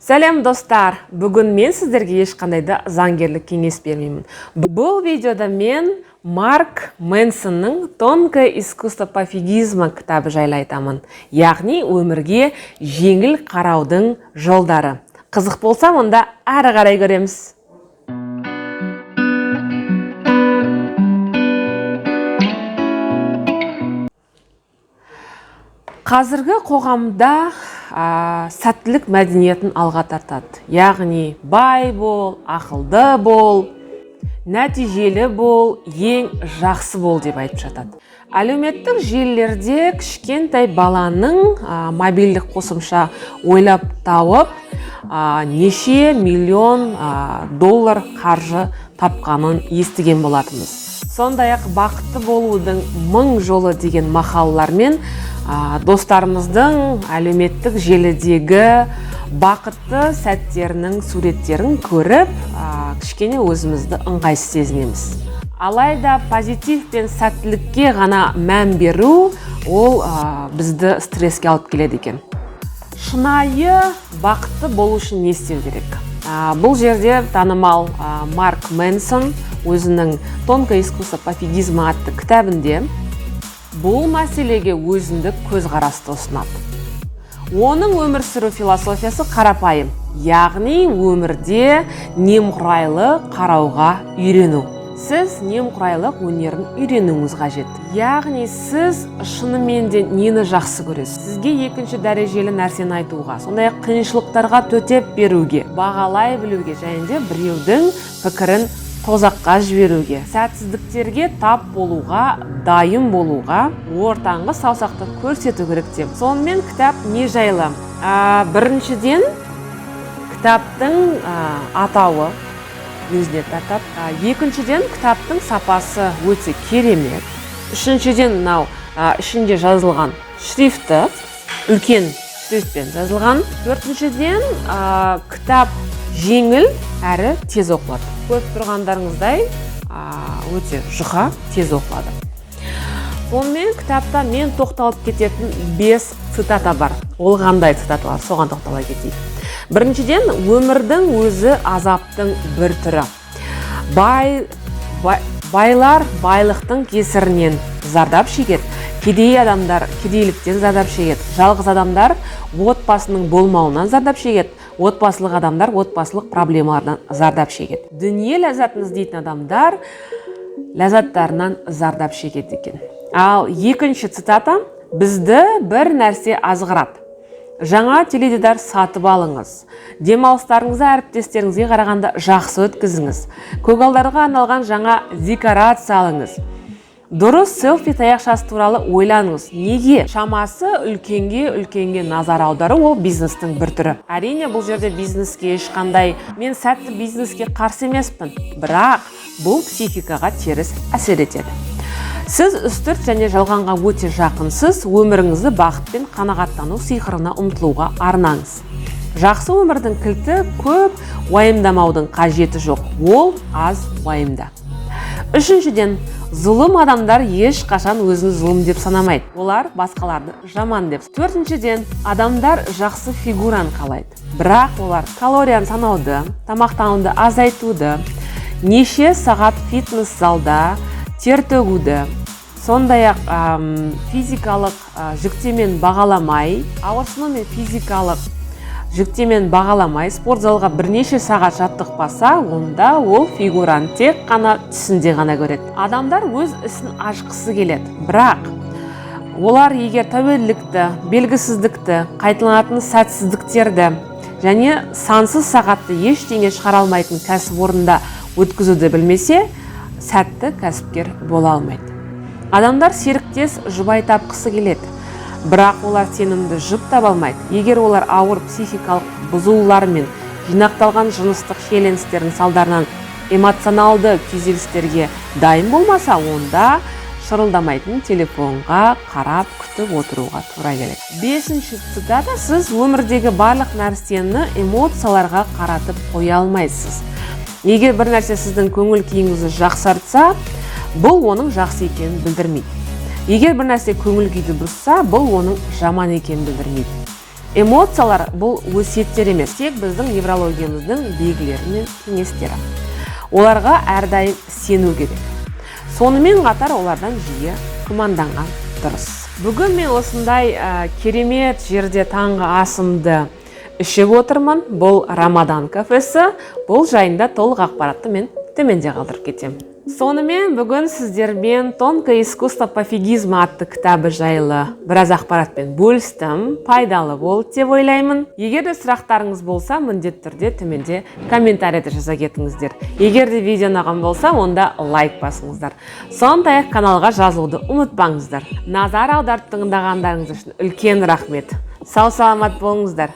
Сәлем достар, бүгін мен сіздерге ешқандай да заңгерлік кеңес бермеймін. Бұл видеода мен Марк Мэнсонның «Тонкое искусство пофигизма» кітабы жайлы айтамын. Яғни өмірге жеңіл қараудың жолдары. Қызық болса, онда әрі қарай көреміз. Қазіргі қоғамда сәттілік мәдениетін алға тартады. Яғни бай бол, ақылды бол, нәтижелі бол, ең жақсы бол деп айтып жатады. Әлеуметтік желілерде кішкентай баланың мобильдік қосымша ойлап тауып, неше миллион доллар қаржы тапқанын естіген болатынбыз. Сондай-ақ бақытты болудың 1000 жолы деген мақалалармен достарымыздың әлеуметтік желідегі бақытты сәттерінің суреттерін көріп, кішкене өзімізді ыңғайсыз сезінеміз. Алайда позитив пен сәттілікке ғана мән беру, ол бізді стресске алып келеді екен. Шынайы бақытты болу үшін не істеу керек? Бұл жерде танымал Марк Мэнсон өзінің «Тонкое искусство пофигизма» атты кітабінде бұл мәселеге өзіндік көзқарасты ұсынады. Оның өмір сүру философиясы қарапайым, яғни өмірде немқұрайлы қарауға үйрену. Сіз немқұрайлық өнерін үйренуіңіз қажет. Яғни сіз шынымен де нені жақсы көресіз? Сізге екінші дәрежелі нәрсені айтуға, сондай-ақ қиыншылықтарға төтеп беруге, бағалай білуге және де біреудің пікірін тозаққа жіберуге, сәтсіздіктерге тап болуға, дайын болуға, ортаңғы саусақты көрсету керек деп. Сонымен кітап не жайлы? Біріншіден, кітаптың атауы өзіне тартады. Екіншіден, кітаптың сапасы өте керемет. Үшіншіден, ішінде жазылған шрифті, үлкен шрифтпен жазылған. Төртіншіден, кітап жеңіл әрі тез оқылады. Көріп тұрғандарыңыздай өте жұқа, тез оқылады. Сонымен кітапта мен тоқталып кететін 5 цитата бар. Ол қандай цитаталар? Соған тоқтала кетейік. Біріншіден, өмірдің өзі азаптың бір түрі. Байлар байлықтың кесірінен зардап шегеді. Кедей адамдар кедейліктен зардап шегеді. Жалғыз адамдар отбасының болмауынан зардап шегеді. Отбасылық адамдар отбасылық проблемалардан зардап шегеді. Дүние ләззатын іздейтін адамдар ләззаттарынан зардап шегеді екен. Ал екінші цитата: бізді бір нәрсе азғырады. Жаңа теледидар сатып алыңыз. Демалыстарыңызды әріптестеріңізге қарағанда жақсы өткізіңіз. Көгалдарға арналған жаңа декорация алыңыз. Дұрыс селфи таяқшасы туралы ойланыңыз. Неге? Шамасы үлкенге назар аудару ол бизнестің бір түрі. Әрине, бұл жерде бизнеске ешқандай, мен сәтті бизнеске қарсы емеспін, бірақ бұл психикаға теріс әсер етеді. Сіз үстірт және жалғанға өте жақынсыз, өміріңізді бақыт пен қанағаттану сиқырына ұмтылуға арнаңыз. Жақсы өмірдің кілті көп уайымдамаудың қажеті жоқ, ол аз уайымда. Үшіншіден, зұлым адамдар ешқашан өзін зұлым деп санамайды. Олар басқаларды жаман деп. Төртіншіден, адамдар жақсы фигураны қалайды. Бірақ олар калорияны санауды, тамақтануды азайтуды, неше сағат фитнес залда тер төгуді, сондай-ақ физикалық жүктемен бағаламай, ауырсыну мен физикалық жүктемен бағаламай, спорт залға бірнеше сағат жаттықпаса, онда ол фигураны тек қана түсінде ғана көреді. Адамдар өз ісін ашқысы келеді, бірақ олар егер тәуелділікті, белгісіздікті, қайталанатын сәтсіздіктерді және сансыз сағатты ештеңе шығара алмайтын кәсіпорында өткізуді білмесе, сәтті кәсіпкер бола алмайды. Адамдар серіктес жұбай тапқысы келеді, бірақ олар сенімді жұп таба алмайды. Егер олар ауыр психикалық бұзылулар мен жинақталған жыныстық шиеленістердің салдарынан эмоционалды күйзелістерге дайын болмаса, онда шырылдамайтын телефонға қарап күтіп отыруға тура келеді. Бесінші цитата: сіз өмірдегі барлық нәрсені эмоцияларға қаратып қоя алмайсыз. Егер бір нәрсе сіздің көңіл күйіңізді жақсартса, бұл оның жақсы екенін білдірмейді. Егер бір нәрсе көңіл күйді бұзса, бұл оның жаман екенін білдірмейді. Эмоциялар бұл өсиеттер емес, тек біздің неврологиямыздың белгілері мен кеңестері. Оларға әрдайым сену керек. Сонымен қатар олардан жиі күмәнданған дұрыс. Бүгін мен осындай керемет жерде таңғы асымды ішіп отырмын. Бұл Рамадан кафесі. Бұл жайында толық ақпаратты мен төменде қалдырып кетемін. Сонымен бүгін сіздермен «Тонкое искусство пофигизма» атты кітабы жайлы біраз ақпаратпен бөлістім. Пайдалы болды деп ойлаймын. Егер де сұрақтарыңыз болса, міндетті түрде төменде комментарийді жаза кетіңіздер. Егер де видео ұнаған болса, онда лайк басыңыздар. Сондай-ақ каналға жазылуды ұмытпаңыздар. Назар аударып тыңдағандарыңыз үшін үлкен рахмет. Сау саламат болыңыздар.